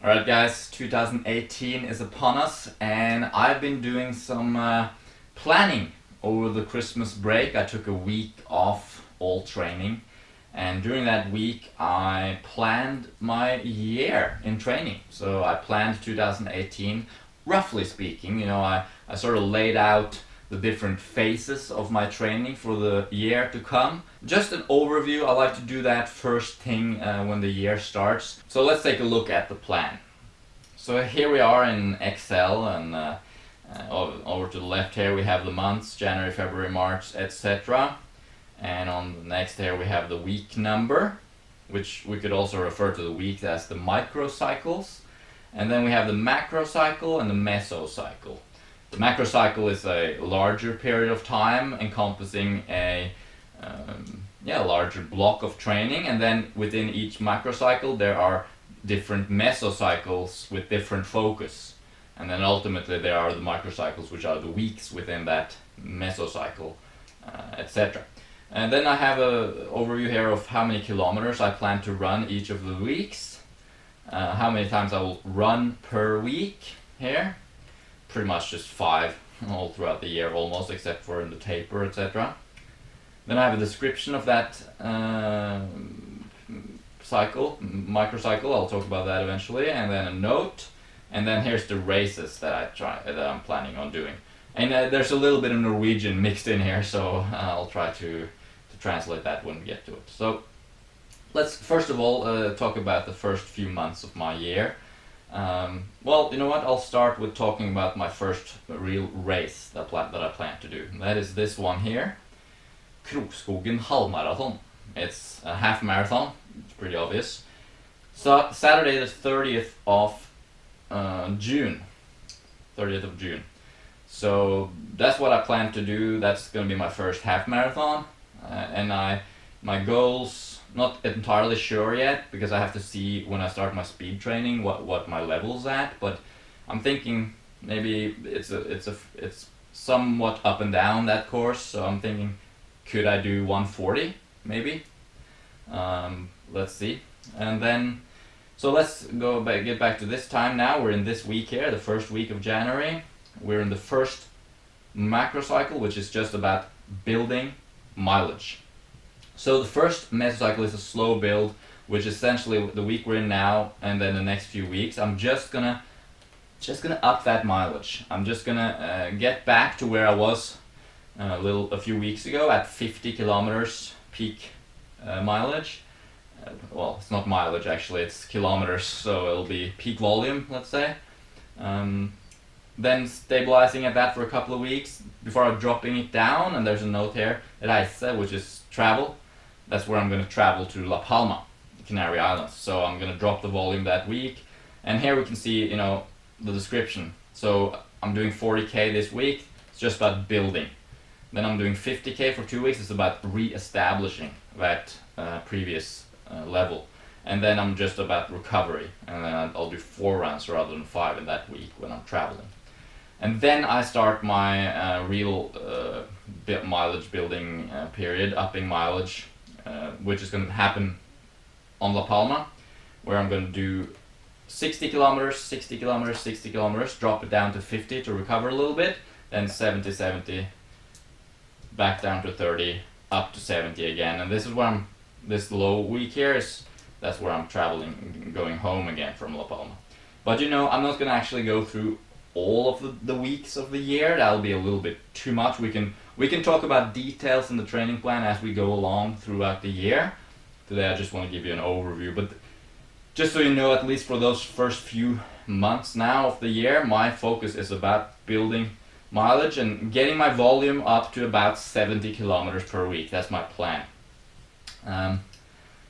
Alright guys, 2018 is upon us and I've been doing some planning over the Christmas break. I took a week off all training, and during that week I planned my year in training. So I planned 2018, roughly speaking. I sort of laid out the different phases of my training for the year to come. Just an overview. I like to do that first thing when the year starts. So let's take a look at the plan. So here we are in Excel, and over to the left here we have the months, January, February, March, etc. And on the next here we have the week number, which we could also refer to the week as the microcycles. And then we have the macrocycle and the mesocycle. The macrocycle is a larger period of time encompassing a larger block of training, and then within each macrocycle there are different mesocycles with different focus, and then ultimately there are the microcycles, which are the weeks within that mesocycle, etc. And then I have an overview here of how many kilometers I plan to run each of the weeks, how many times I will run per week here. Pretty much just 5 all throughout the year almost, except for in the taper, etc. Then I have a description of that microcycle. I'll talk about that eventually, and then a note, and then here's the races that I'm planning on doing. And there's a little bit of Norwegian mixed in here, so I'll try to translate that when we get to it. So let's first of all talk about the first few months of my year. Well, you know what? I'll start with talking about my first real race that I plan to do. That is this one here, Krokskogen halvmarathon. It's a half marathon. It's pretty obvious. So Saturday the 30th of June. 30th of June. So that's what I plan to do. That's going to be my first half marathon, and my goals. Not entirely sure yet, because I have to see when I start my speed training what my level's at, but I'm thinking maybe it's somewhat up and down, that course, so I'm thinking, could I do 140 maybe? Let's see. And then so let's get back to this time now. We're in this week here, the first week of January. We're in the first macrocycle, which is just about building mileage. So the first mesocycle is a slow build, which essentially the week we're in now, and then the next few weeks, I'm just gonna up that mileage. I'm just gonna get back to where I was a few weeks ago at 50 kilometers peak mileage. Well, it's not mileage actually, it's kilometers, so it'll be peak volume, let's say. Then stabilizing at that for a couple of weeks before dropping it down, and there's a note here, reise, which is travel. That's where I'm going to travel to La Palma, the Canary Islands. So I'm going to drop the volume that week. And here we can see, the description. So I'm doing 40k this week. It's just about building. Then I'm doing 50k for 2 weeks. It's about re-establishing that previous level. And then I'm just about recovery. And then I'll do 4 runs rather than 5 in that week when I'm traveling. And then I start my real mileage building period, upping mileage, which is going to happen on La Palma, where I'm going to do 60 kilometers, 60 kilometers, 60 kilometers, drop it down to 50 to recover a little bit, then 70, 70, back down to 30, up to 70 again. And this is where this low week here that's where I'm traveling, going home again from La Palma. But I'm not going to actually go through all of the weeks of the year. That'll be a little bit too much. We can talk about details in the training plan as we go along throughout the year. Today I just want to give you an overview, but just so you know, at least for those first few months now of the year, my focus is about building mileage and getting my volume up to about 70 kilometers per week. That's my plan.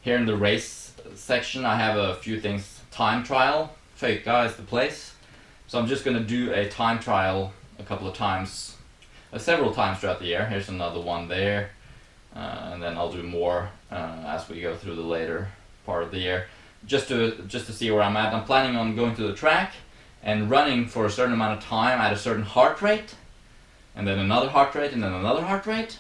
Here in the race section I have a few things. Time trial, Føyka is the place. So I'm just going to do a time trial a couple of times, several times throughout the year. Here's another one there, and then I'll do more as we go through the later part of the year, just to see where I'm at. I'm planning on going to the track and running for a certain amount of time at a certain heart rate, and then another heart rate, and then another heart rate,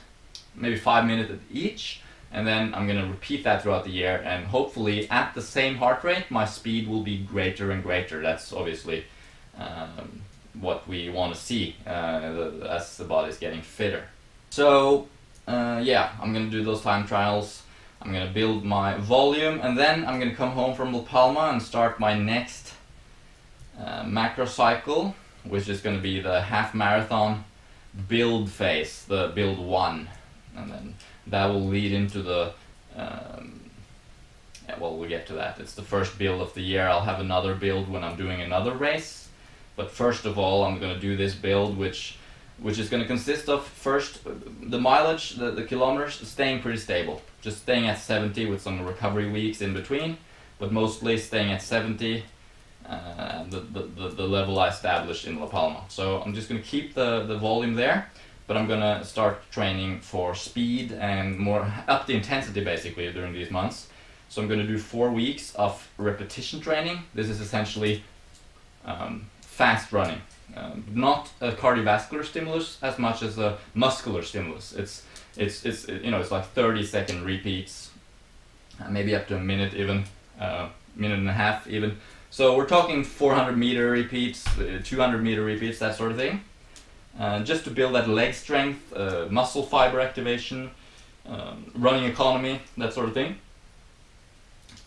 maybe 5 minutes at each, and then I'm going to repeat that throughout the year, and hopefully at the same heart rate my speed will be greater and greater. That's obviously what we want to see as the body's getting fitter. So yeah, I'm going to do those time trials. I'm going to build my volume, and then I'm going to come home from La Palma and start my next macrocycle, which is going to be the half marathon build phase, the build 1, and then that will lead into the yeah, well, we'll get to that. It's the first build of the year. I'll have another build when I'm doing another race, but first of all I'm going to do this build, which is going to consist of, first, the mileage, the kilometers, staying pretty stable, just staying at 70 with some recovery weeks in between, but mostly staying at 70, the level I established in La Palma. So I'm just going to keep the volume there, but I'm going to start training for speed and more up the intensity basically during these months. So I'm going to do 4 weeks of repetition training. This is essentially fast running. Not a cardiovascular stimulus as much as a muscular stimulus. It's you know, it's like 30-second repeats, maybe up to a minute even, minute and a half even. So we're talking 400-meter repeats, 200-meter repeats, that sort of thing, just to build that leg strength, muscle fiber activation, running economy, that sort of thing.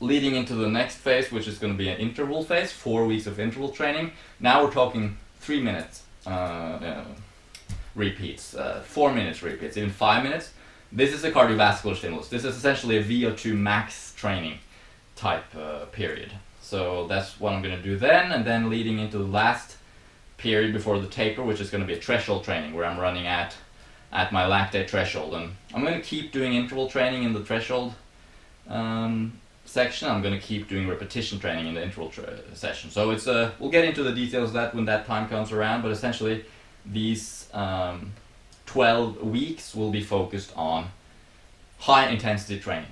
Leading into the next phase, which is going to be an interval phase, 4 weeks of interval training. Now we're talking 3 minutes repeats, 4 minutes repeats, even 5 minutes. This is a cardiovascular stimulus. This is essentially a VO2 max training type period. So that's what I'm going to do then, and then leading into the last period before the taper, which is going to be a threshold training, where I'm running at my lactate threshold. And I'm going to keep doing interval training in the threshold section. I'm going to keep doing repetition training in the interval session. So it's we'll get into the details of that when that time comes around, but essentially these 12 weeks will be focused on high intensity training.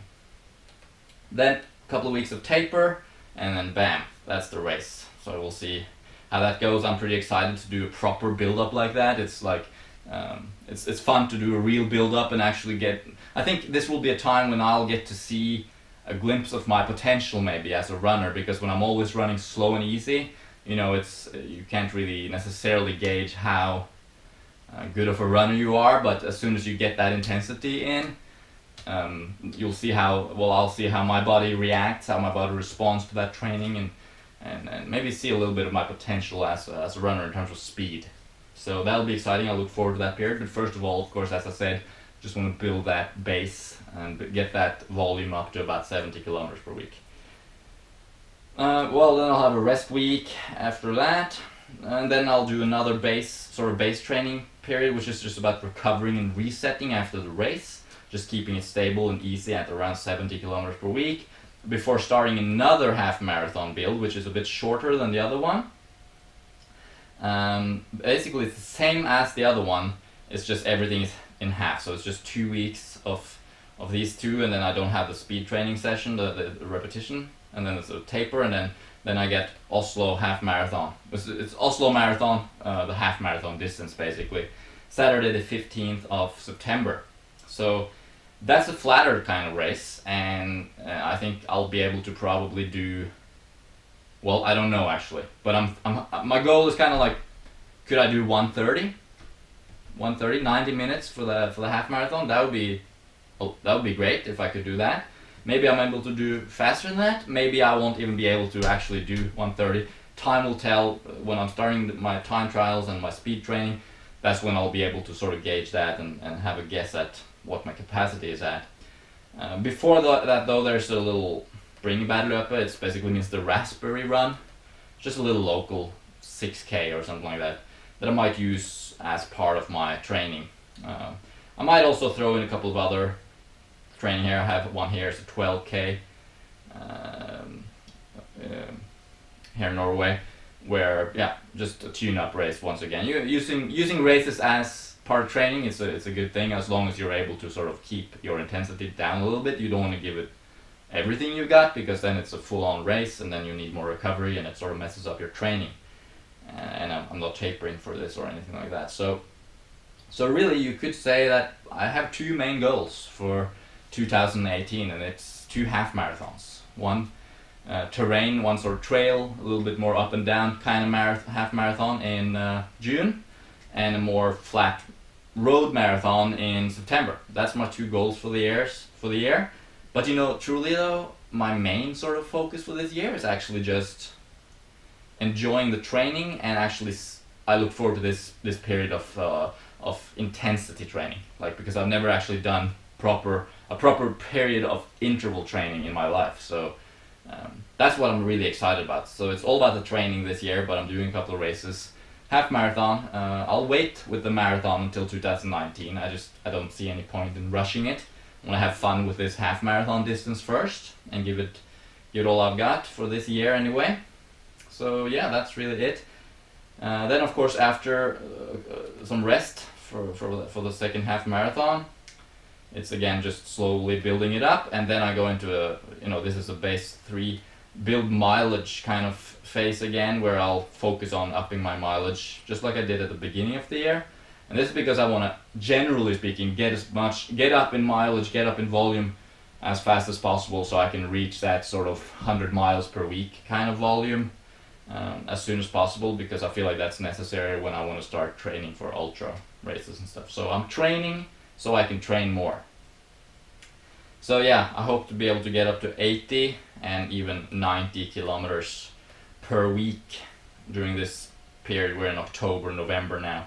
Then a couple of weeks of taper, and then bam, that's the race. So we'll see how that goes. I'm pretty excited to do a proper build-up like that. It's like it's fun to do a real build-up and actually get. I think this will be a time when I'll get to see a glimpse of my potential maybe as a runner, because when I'm always running slow and easy, you know, you can't really necessarily gauge how good of a runner you are, but as soon as you get that intensity in, you'll see how, well, I'll see how my body reacts, how my body responds to that training, and maybe see a little bit of my potential as a runner in terms of speed. So that'll be exciting. I look forward to that period, but first of all, of course, as I said, just want to build that base and get that volume up to about 70 kilometers per week. Well, then I'll have a rest week after that, and then I'll do another base training period, which is just about recovering and resetting after the race, just keeping it stable and easy at around 70 kilometers per week, before starting another half marathon build, which is a bit shorter than the other one. Basically it's the same as the other one, it's just everything is in half, so it's just 2 weeks of these two, and then I don't have the speed training session, the repetition, and then it's a taper, and then I get Oslo half marathon. It's Oslo marathon, the half marathon distance basically, Saturday the 15th of September. So that's a flatter kind of race, and I think I'll be able to probably do, well, I don't know actually, but my goal is kind of like, could I do 1:30, 90 minutes for the half marathon? That would be great if I could do that. Maybe I'm able to do faster than that. Maybe I won't even be able to actually do 1:30. Time will tell. When I'm starting my time trials and my speed training, that's when I'll be able to sort of gauge that and have a guess at what my capacity is at. Before that though, there's a little Bringebærløpet. It basically means the raspberry run. Just a little local 6K or something like that I might use as part of my training. I might also throw in a couple of other training here. I have one here, it's a 12K here in Norway, where, yeah, just a tune-up race once again. Using races as part of training, it's a good thing, as long as you're able to sort of keep your intensity down a little bit. You don't want to give it everything you got, because then it's a full-on race and then you need more recovery and it sort of messes up your training. And I'm not tapering for this or anything like that. So really you could say that I have two main goals for 2018, and it's 2 half marathons. One terrain, one sort of trail, a little bit more up and down kind of half marathon in June, and a more flat road marathon in September. That's my 2 goals for the year. But you know, truly though, my main sort of focus for this year is actually just enjoying the training, and actually I look forward to this period of intensity training, like, because I've never actually done a proper period of interval training in my life. So that's what I'm really excited about. So it's all about the training this year, but I'm doing a couple of races. Half marathon, I'll wait with the marathon until 2019. I don't see any point in rushing it. I want to have fun with this half marathon distance first and give it all I've got for this year anyway. So yeah, that's really it. Then of course, after some rest for the second half marathon, it's again just slowly building it up, and then I go into this is a base 3 build mileage kind of phase again, where I'll focus on upping my mileage just like I did at the beginning of the year. And this is because I want to, generally speaking, get up in mileage, get up in volume as fast as possible, so I can reach that sort of 100 miles per week kind of volume as soon as possible, because I feel like that's necessary when I want to start training for ultra races and stuff. So I'm training so I can train more. So yeah, I hope to be able to get up to 80 and even 90 kilometers per week during this period. We're in October, November now.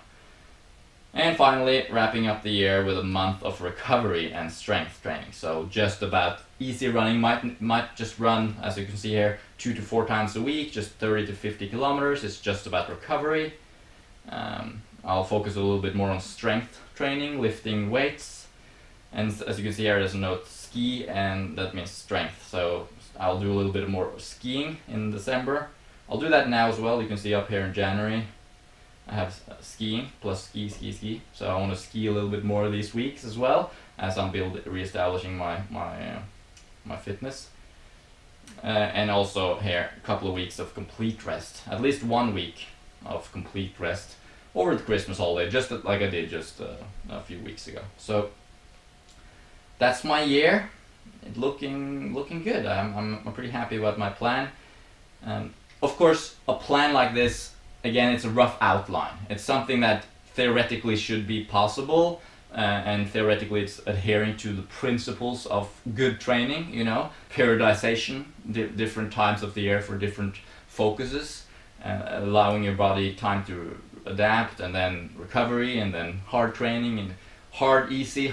And finally, wrapping up the year with a month of recovery and strength training. So just about easy running, might just run, as you can see here, 2 to 4 times a week, just 30 to 50 kilometers. It's just about recovery. I'll focus a little bit more on strength training, lifting weights. And as you can see here, there's a note ski, and that means strength. So I'll do a little bit more skiing in December. I'll do that now as well. You can see up here in January, I have skiing plus ski. So I want to ski a little bit more these weeks as well, as I'm re-establishing my fitness. And also here, a couple of weeks of complete rest. At least 1 week of complete rest over the Christmas holiday, just like I did just a few weeks ago. So that's my year. It's looking good. I'm pretty happy about my plan. Of course, a plan like this, again, it's a rough outline. It's something that theoretically should be possible, and theoretically it's adhering to the principles of good training, periodization, different times of the year for different focuses, allowing your body time to adapt, and then recovery, and then hard training, and hard, easy,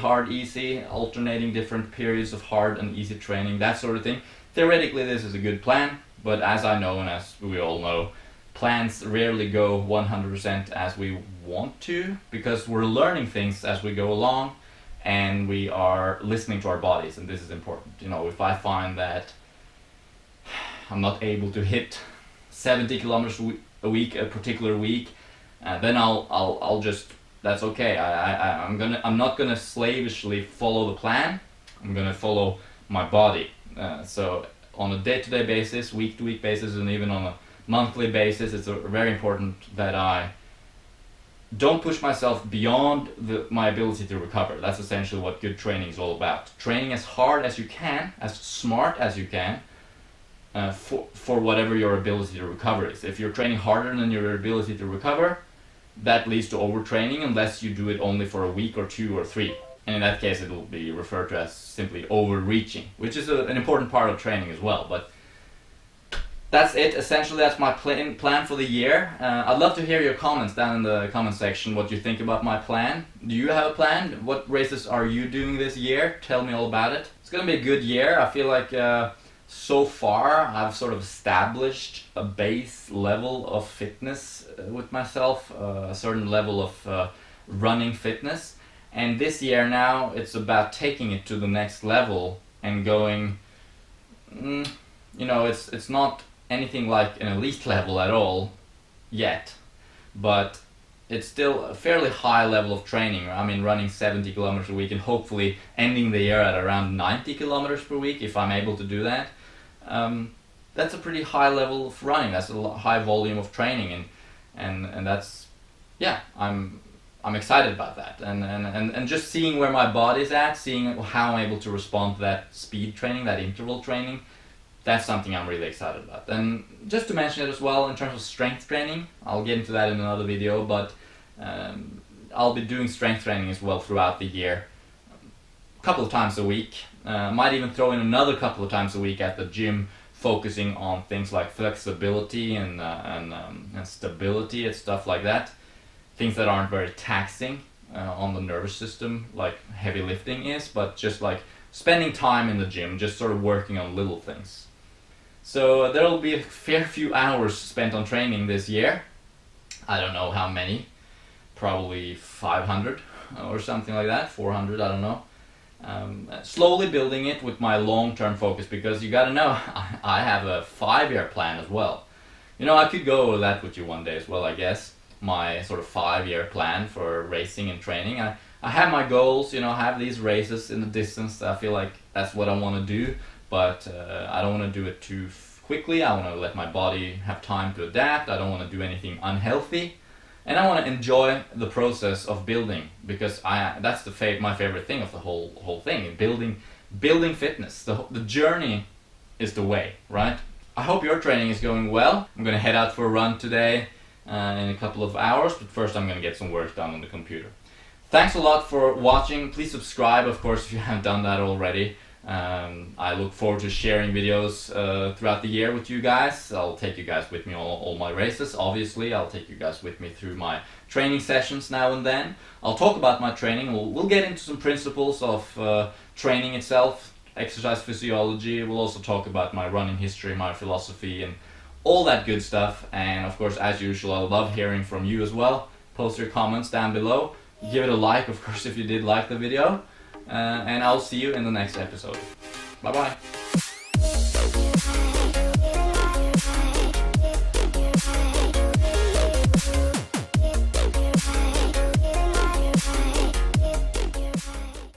alternating different periods of hard and easy training, that sort of thing. Theoretically, this is a good plan, but as I know, and as we all know, plans rarely go 100% as we want to, because we're learning things as we go along, and we are listening to our bodies, and this is important. If I find that I'm not able to hit 70 kilometers a week, a particular week, then I'll just, that's okay. I'm not gonna slavishly follow the plan. I'm gonna follow my body. So on a day-to-day basis, week-to-week basis, and even on a monthly basis, it's very important that I don't push myself beyond my ability to recover. That's essentially what good training is all about. Training as hard as you can, as smart as you can, for whatever your ability to recover is. If you're training harder than your ability to recover, that leads to overtraining, unless you do it only for a week or 2 or 3. And in that case, it will be referred to as simply overreaching, which is an important part of training as well. But that's it. Essentially, that's my plan for the year. I'd love to hear your comments down in the comment section, what you think about my plan. Do you have a plan? What races are you doing this year? Tell me all about it. It's going to be a good year. I feel like so far I've sort of established a base level of fitness with myself, a certain level of running fitness. And this year now, it's about taking it to the next level and going, it's not anything like an elite level at all yet, but it's still a fairly high level of training. I mean, running 70 kilometers a week and hopefully ending the year at around 90 kilometers per week if I'm able to do that. That's a pretty high level of running. That's a high volume of training, and that's, yeah, I'm I'm excited about that, and just seeing where my body's at, seeing how I'm able to respond to that speed training, that interval training, that's something I'm really excited about. And just to mention it as well, in terms of strength training, I'll get into that in another video, but I'll be doing strength training as well throughout the year, a couple of times a week. Might even throw in another couple of times a week at the gym, focusing on things like flexibility and stability and stuff like that. Things that aren't very taxing on the nervous system like heavy lifting is, but just like spending time in the gym, just sort of working on little things. So there will be a fair few hours spent on training this year. I don't know how many, probably 500 or something like that, 400, I don't know. Slowly building it with my long-term focus, because you gotta know, I have a 5-year plan as well. You know, I could go over that with you one day as well, I guess. My sort of 5-year plan for racing and training. I have my goals, you know, I have these races in the distance. I feel like that's what I want to do, but I don't want to do it too quickly. I want to let my body have time to adapt. I don't want to do anything unhealthy. And I want to enjoy the process of building, because that's my favorite thing of the whole thing, building fitness. The journey is the way, right? I hope your training is going well. I'm going to head out for a run today in a couple of hours, but first I'm going to get some work done on the computer. Thanks a lot for watching. Please subscribe, of course, if you haven't done that already. I look forward to sharing videos throughout the year with you guys. I'll take you guys with me on all my races, obviously. I'll take you guys with me through my training sessions now and then. I'll talk about my training. We'll get into some principles of training itself, exercise physiology. We'll also talk about my running history, my philosophy, and all that good stuff. And of course, as usual, I love hearing from you as well. Post your comments down below. Give it a like, of course, if you did like the video. And I'll see you in the next episode. Bye bye.